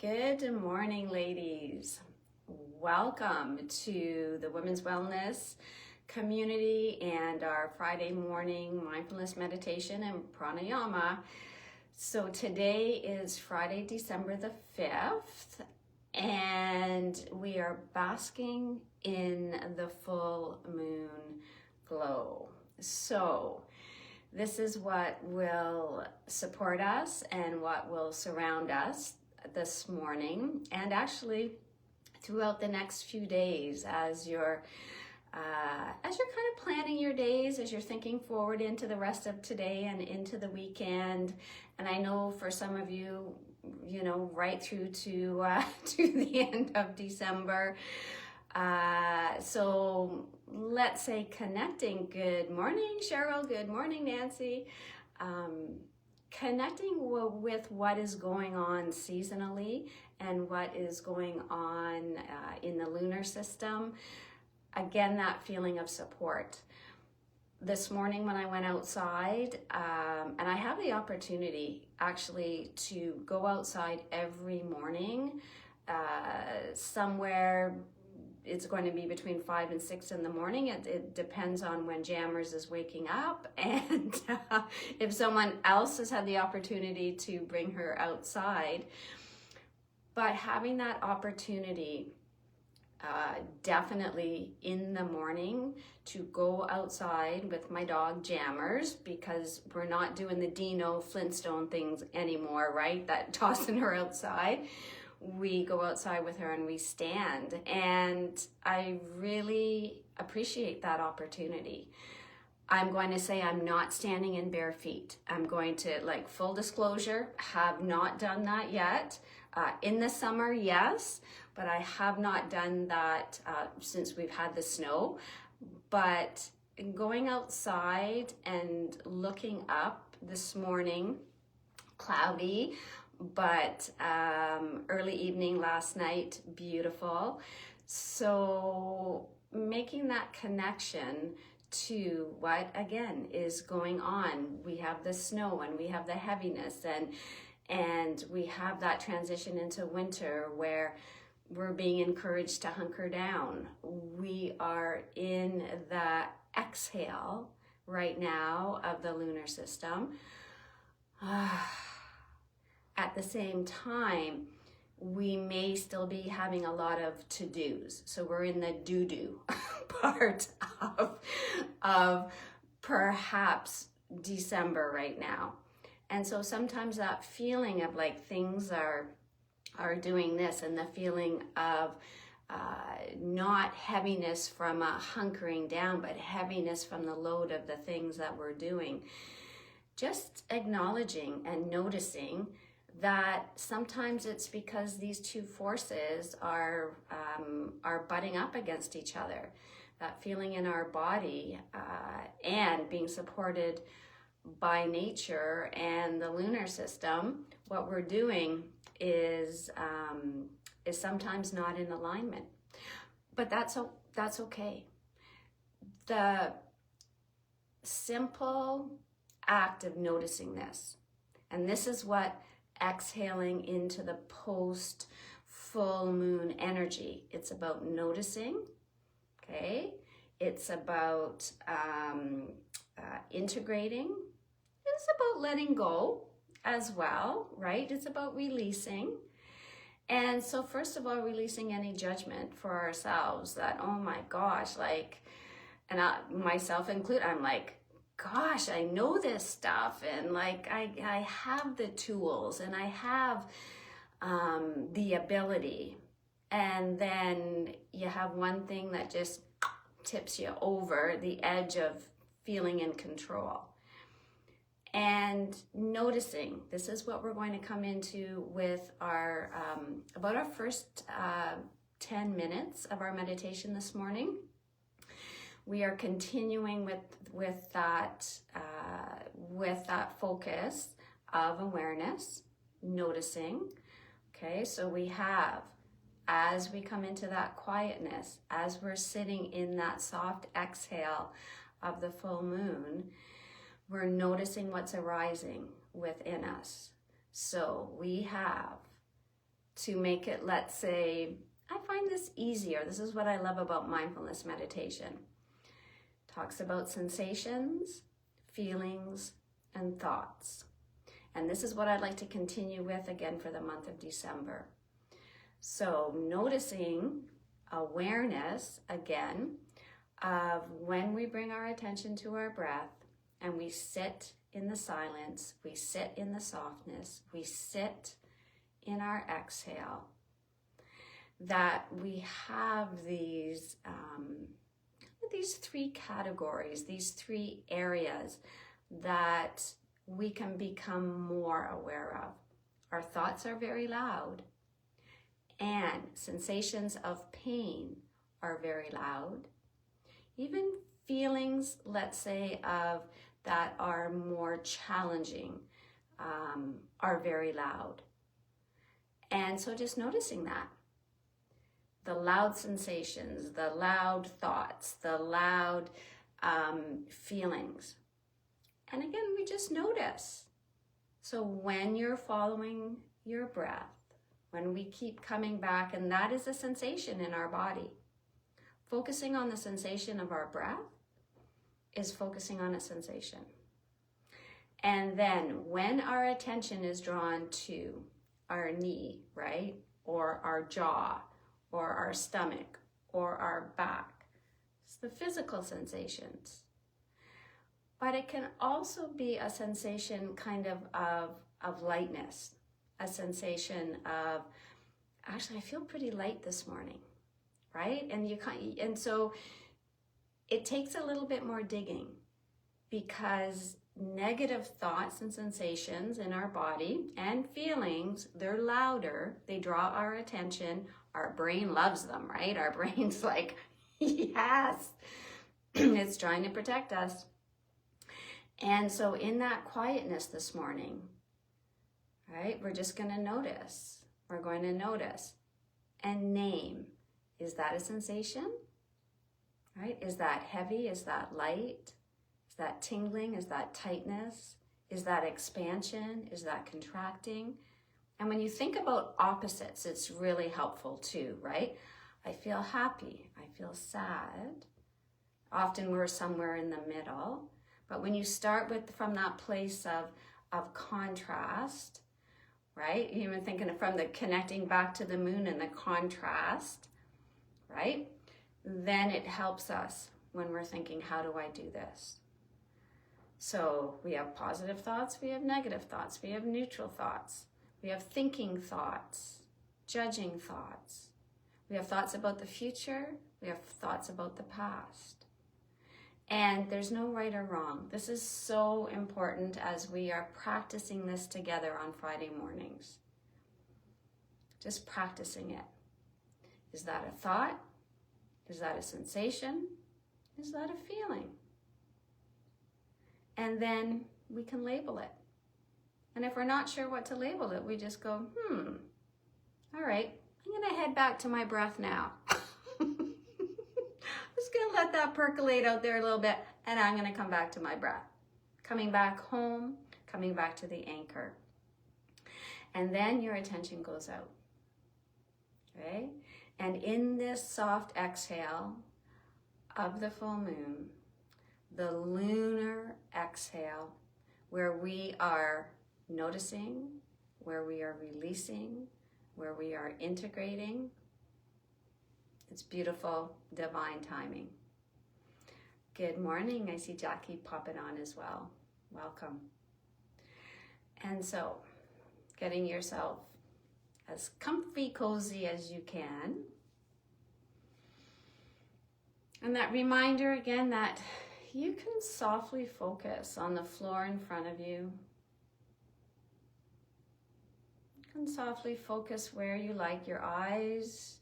Good morning, ladies. Welcome to the Women's Wellness community and our Friday morning mindfulness meditation and pranayama. So today is Friday, December the 5th, and we are basking in the full moon glow. So this is what will support us and what will surround us this morning, and actually throughout the next few days as you're kind of planning your days, as you're thinking forward into the rest of today and into the weekend. And I know for some of you, right through to to the end of December. So let's say connecting. Good morning, Cheryl. Good morning, Nancy. Connecting with what is going on seasonally and what is going on in the lunar system. Again, that feeling of support. This morning when I went outside, and I have the opportunity actually to go outside every morning, somewhere it's going to be between 5 and 6 in the morning. It depends on when Jammers is waking up and if someone else has had the opportunity to bring her outside. But having that opportunity definitely in the morning to go outside with my dog Jammers, because we're not doing the Dino Flintstone things anymore, right? That tossing her outside. We go outside with her and we stand, and I really appreciate that opportunity. I'm going to say I'm not standing in bare feet. I'm going to, like, full disclosure, have not done that yet. In the summer, yes, but I have not done that since we've had the snow. But going outside and looking up this morning, cloudy, but early evening last night, beautiful. So making that connection to what again is going on. We have the snow and we have the heaviness, and we have that transition into winter where we're being encouraged to hunker down. We are in the exhale right now of the lunar system. At the same time, we may still be having a lot of to-dos. So we're in the do-do part of perhaps December right now. And so sometimes that feeling of like things are doing this, and the feeling of not heaviness from a hunkering down, but heaviness from the load of the things that we're doing. Just acknowledging and noticing that sometimes it's because these two forces are butting up against each other. That feeling in our body and being supported by nature and the lunar system, what we're doing is sometimes not in alignment. But that's okay. The simple act of noticing this, and this is what exhaling into the post full moon energy. It's about noticing, okay? It's about integrating. It's about letting go as well, right? It's about releasing. And so first of all, releasing any judgment for ourselves that, oh my gosh, like, and myself included, I'm like, gosh, I know this stuff, and like I have the tools and I have the ability, and then you have one thing that just tips you over the edge of feeling in control. And noticing, this is what we're going to come into with our about our first 10 minutes of our meditation this morning. We are continuing with that focus of awareness, noticing. Okay, so we have, as we come into that quietness, as we're sitting in that soft exhale of the full moon, we're noticing what's arising within us. So we have to make it, let's say, I find this easier. This is what I love about mindfulness meditation. Talks about sensations, feelings, and thoughts. And this is what I'd like to continue with again for the month of December. So noticing awareness again of when we bring our attention to our breath and we sit in the silence, we sit in the softness, we sit in our exhale, that we have these three categories, these three areas that we can become more aware of. Our thoughts are very loud, and sensations of pain are very loud. Even feelings, let's say, of that are more challenging are very loud. And so just noticing that. The loud sensations, the loud thoughts, the loud feelings. And again, we just notice. So when you're following your breath, when we keep coming back, and that is a sensation in our body, focusing on the sensation of our breath is focusing on a sensation. And then when our attention is drawn to our knee, right, or our jaw, or our stomach, or our back, it's the physical sensations. But it can also be a sensation kind of lightness, a sensation of, actually, I feel pretty light this morning, right? And so it takes a little bit more digging, because negative thoughts and sensations in our body and feelings, they're louder, they draw our attention, our brain loves them, right? Our brain's like, yes, it's trying to protect us. And so in that quietness this morning, right, we're just going to notice. We're going to notice and name. Is that a sensation? Right? Is that heavy? Is that light? Is that tingling? Is that tightness? Is that expansion? Is that contracting? And when you think about opposites, it's really helpful too, right? I feel happy. I feel sad. Often we're somewhere in the middle. But when you start from that place of contrast, right? Even thinking from the connecting back to the moon and the contrast, right? Then it helps us when we're thinking, how do I do this? So we have positive thoughts, we have negative thoughts, we have neutral thoughts, we have thinking thoughts, judging thoughts. We have thoughts about the future, we have thoughts about the past. And there's no right or wrong. This is so important as we are practicing this together on Friday mornings. Just practicing it. Is that a thought? Is that a sensation? Is that a feeling? And then we can label it. And if we're not sure what to label it, we just go, all right, I'm gonna head back to my breath now. Just gonna let that percolate out there a little bit, and I'm gonna come back to my breath. Coming back home, coming back to the anchor. And then your attention goes out, okay? And in this soft exhale of the full moon, the lunar exhale, where we are noticing, where we are releasing, where we are integrating, it's beautiful, divine timing. Good morning. I see Jackie popping on as well. Welcome. And so, getting yourself as comfy, cozy as you can. And that reminder again that you can softly focus on the floor in front of you. You can softly focus where you like. Your eyes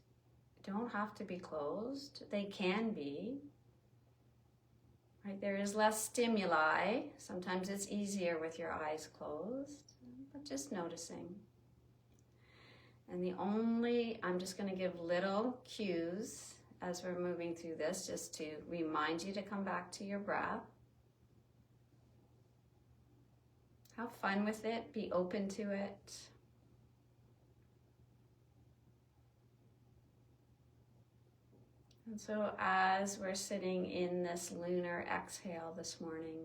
don't have to be closed. They can be. Right? There is less stimuli. Sometimes it's easier with your eyes closed, but just noticing. And I'm just going to give little cues as we're moving through this, just to remind you to come back to your breath. Have fun with it. Be open to it. And so as we're sitting in this lunar exhale this morning,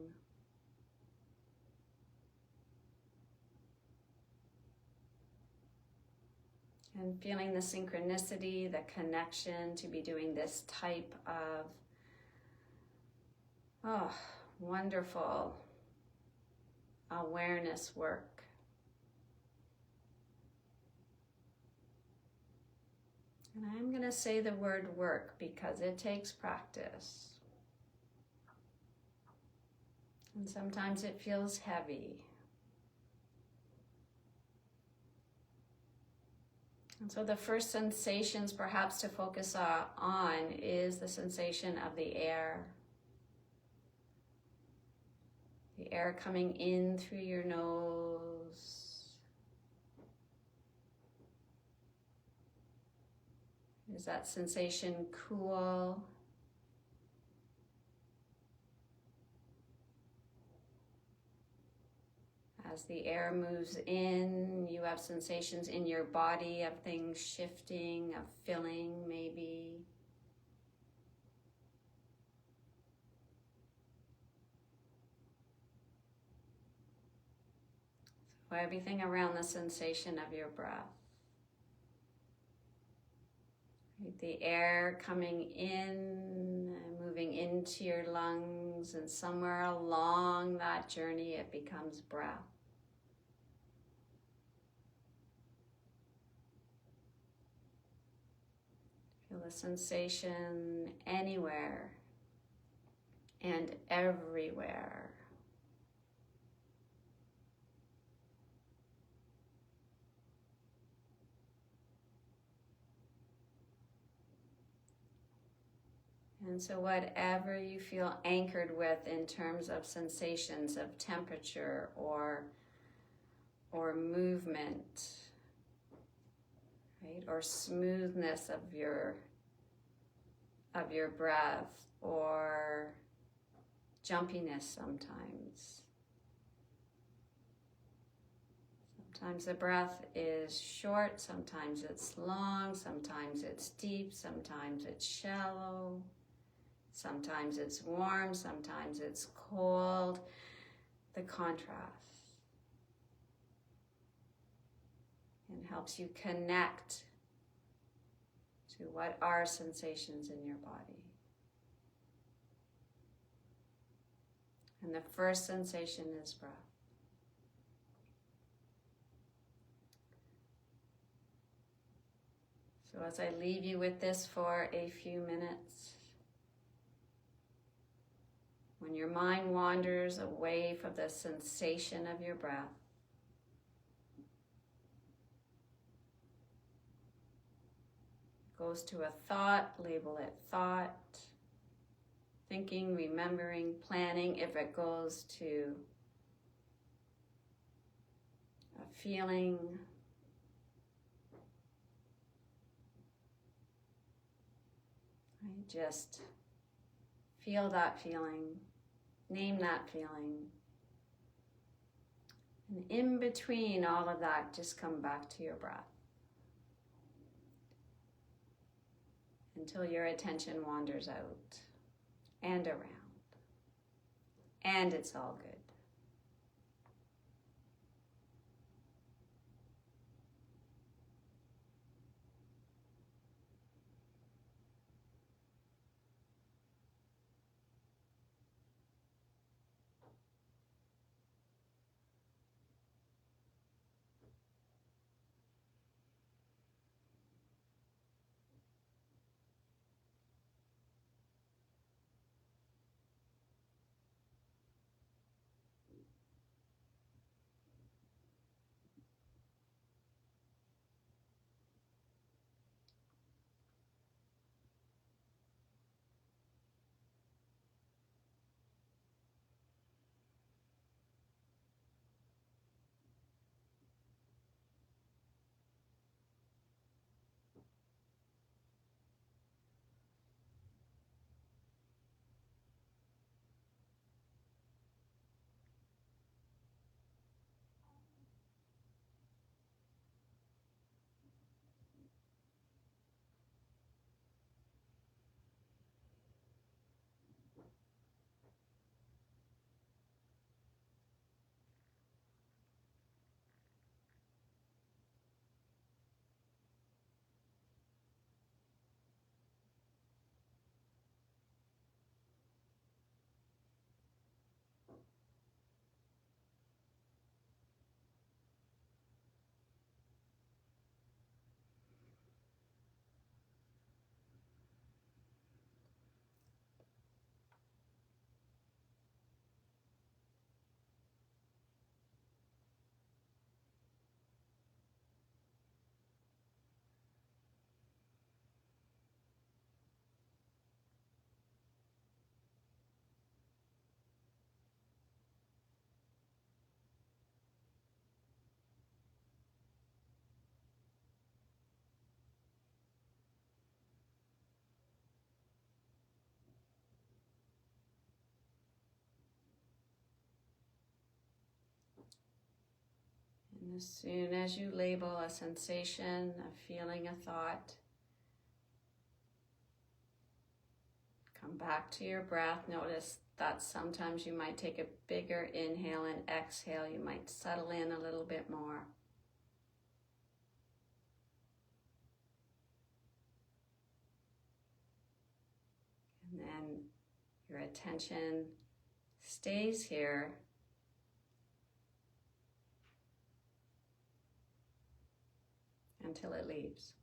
and feeling the synchronicity, the connection to be doing this type of wonderful awareness work. And I'm going to say the word work because it takes practice. And sometimes it feels heavy. And so the first sensations perhaps to focus on is the sensation of the air. The air coming in through your nose. Is that sensation cool? As the air moves in, you have sensations in your body of things shifting, of filling maybe. So everything around the sensation of your breath. The air coming in and moving into your lungs, and somewhere along that journey it becomes breath. Feel the sensation anywhere and everywhere. And so whatever you feel anchored with in terms of sensations of temperature or movement, right? Or smoothness of your breath, or jumpiness sometimes. Sometimes the breath is short, sometimes it's long, sometimes it's deep, sometimes it's shallow. Sometimes it's warm, sometimes it's cold. The contrast. And helps you connect to what are sensations in your body. And the first sensation is breath. So as I leave you with this for a few minutes, when your mind wanders away from the sensation of your breath, goes to a thought, label it thought, thinking, remembering, planning. If it goes to a feeling, right? Just feel that feeling. Name that feeling. And in between all of that, just come back to your breath until your attention wanders out and around. And it's all good. And as soon as you label a sensation, a feeling, a thought, come back to your breath. Notice that sometimes you might take a bigger inhale and exhale. You might settle in a little bit more. And then your attention stays here until it leaves.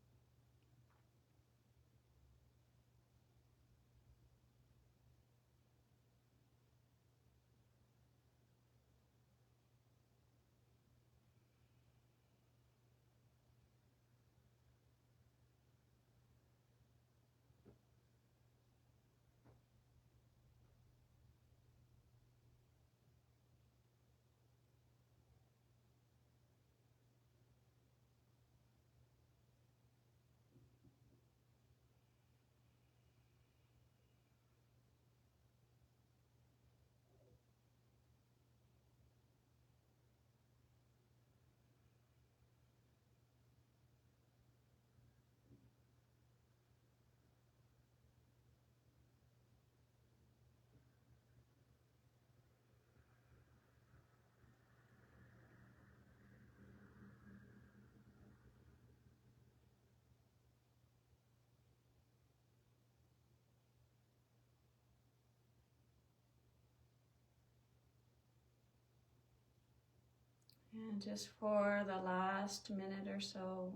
And just for the last minute or so,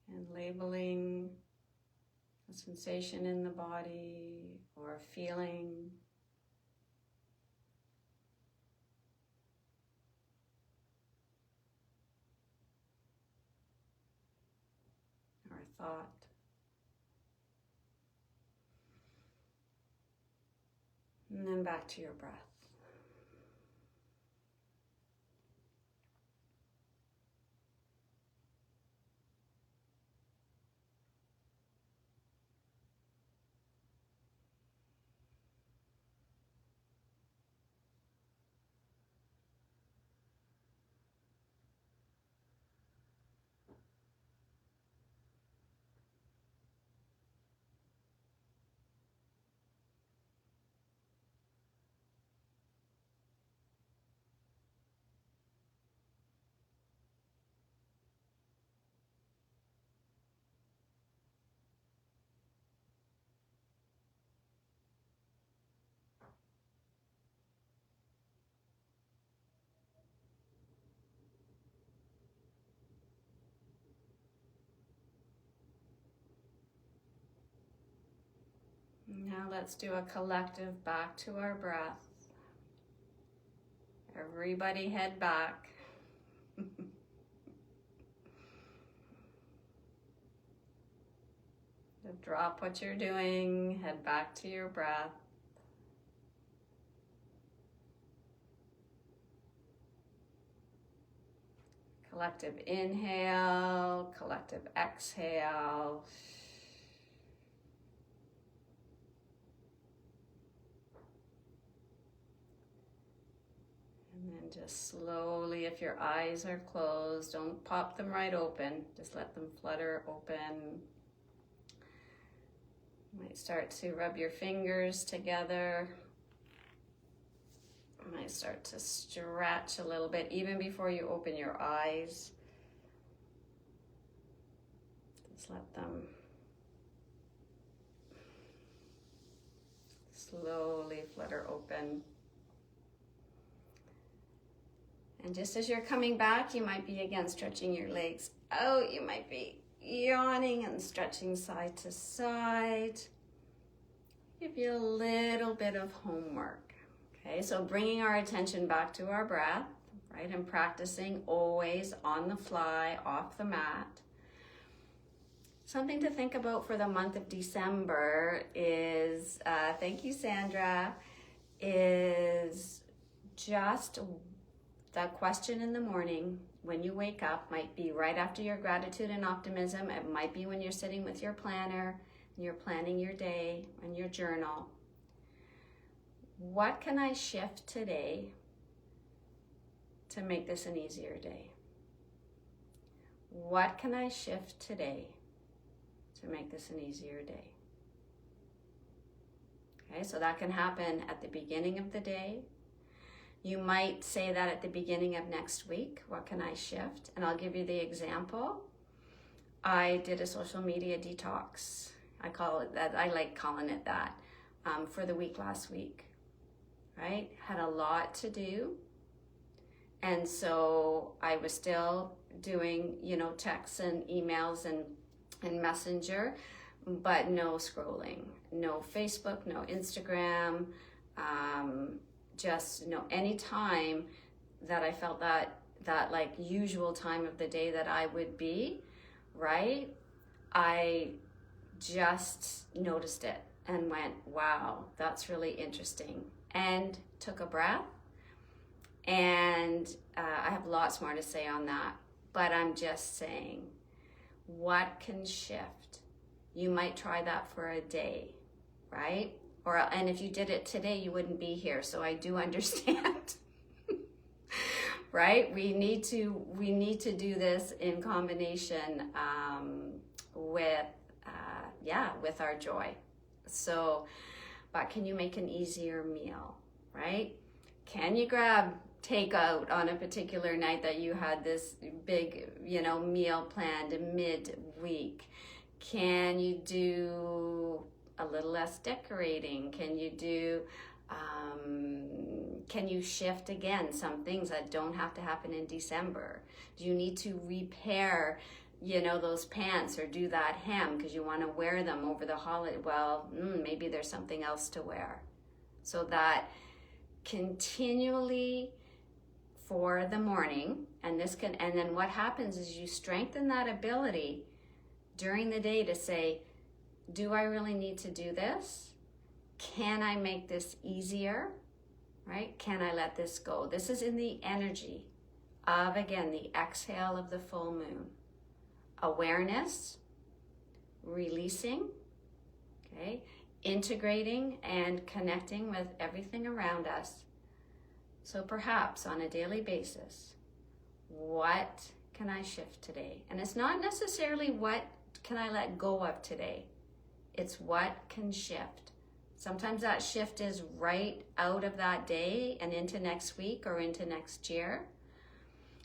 and labeling a sensation in the body or a feeling, or a thought. And then back to your breath. Now let's do a collective back to our breath. Everybody head back. Drop what you're doing, head back to your breath. Collective inhale, collective exhale. And then just slowly, if your eyes are closed, don't pop them right open. Just let them flutter open. You might start to rub your fingers together. You might start to stretch a little bit even before you open your eyes. Just let them slowly flutter open. And just as you're coming back, you might be again stretching your legs out. You might be yawning and stretching side to side. Give you a little bit of homework. Okay, so bringing our attention back to our breath, right, and practicing always on the fly, off the mat. Something to think about for the month of December is, thank you, Sandra, is just the question in the morning, when you wake up, might be right after your gratitude and optimism, it might be when you're sitting with your planner and you're planning your day and your journal. What can I shift today to make this an easier day? What can I shift today to make this an easier day? Okay, so that can happen at the beginning of the day. You might say that at the beginning of next week. What can I shift? And I'll give you the example. I did a social media detox. I call it that. I like calling it that, for the week last week. Right? Had a lot to do. And so I was still doing, texts and emails and Messenger, but no scrolling, no Facebook, no Instagram, just any time that I felt that like usual time of the day that I would be, right? I just noticed it and went, wow, that's really interesting. And took a breath. And I have lots more to say on that, but I'm just saying, what can shift? You might try that for a day, right? And if you did it today, you wouldn't be here. So I do understand, right? We need to do this in combination with our joy. So, but can you make an easier meal, right? Can you grab takeout on a particular night that you had this big, meal planned mid-week? Can you do a little less decorating? Can you do, can you shift again some things that don't have to happen in December? Do you need to repair, those pants or do that hem because you want to wear them over the holiday? Well, maybe there's something else to wear. So that continually for the morning, and then what happens is you strengthen that ability during the day to say, do I really need to do this? Can I make this easier? Right? Can I let this go? This is in the energy of, again, the exhale of the full moon. Awareness, releasing, okay? Integrating and connecting with everything around us. So perhaps on a daily basis, what can I shift today? And it's not necessarily what can I let go of today. It's what can shift. Sometimes that shift is right out of that day and into next week or into next year.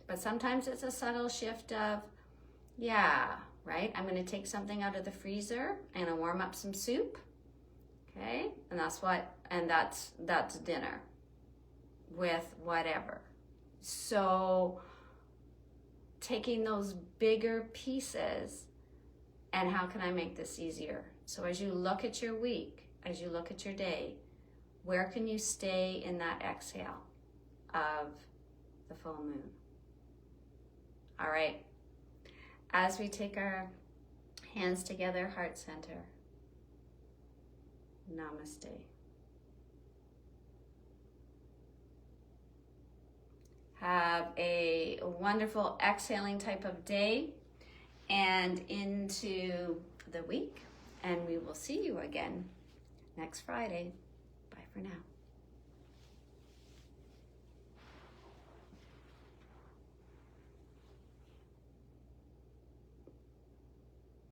But sometimes it's a subtle shift of, right? I'm going to take something out of the freezer and I'll warm up some soup. Okay? And that's dinner with whatever. So taking those bigger pieces and how can I make this easier? So as you look at your week, as you look at your day, where can you stay in that exhale of the full moon? All right. As we take our hands together, heart center. Namaste. Have a wonderful exhaling type of day and into the week. And we will see you again next Friday. Bye for now.